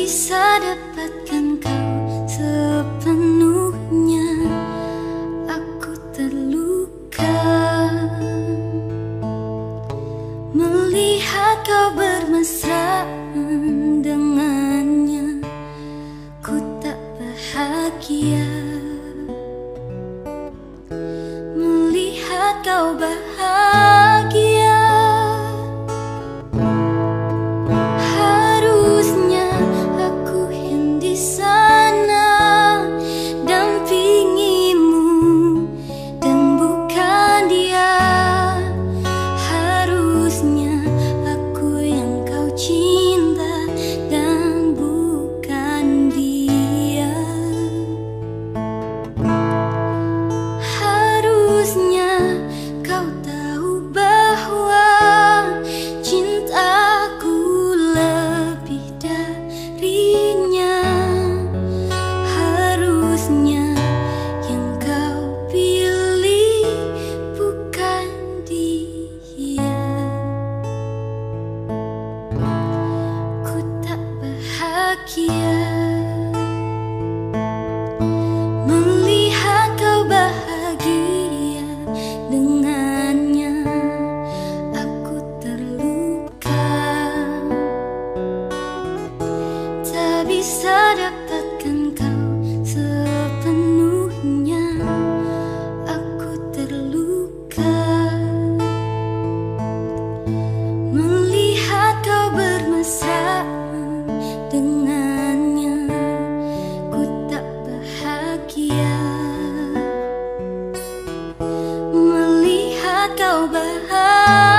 bisa dapatkan kau sepenuhnya. Aku terluka melihat kau bermesraan dengannya. Ku tak bahagia melihat kau bahagia. Harusnya aku yang di sana dampingimu dan bukan dia. Harusnya aku yang kau cinta dan bukan dia. Harusnya kau tahu bahwa cintaku lebih darinya. Harusnya yang kau pilih bukan dia. Ku tak bahagia melihat kau bahagia dengannya. Aku terluka tak bisa dapatkan kau sepenuhnya. Aku terluka melihat kau bermesraan dengannya. Ku tak bahagia melihat kau bahagia.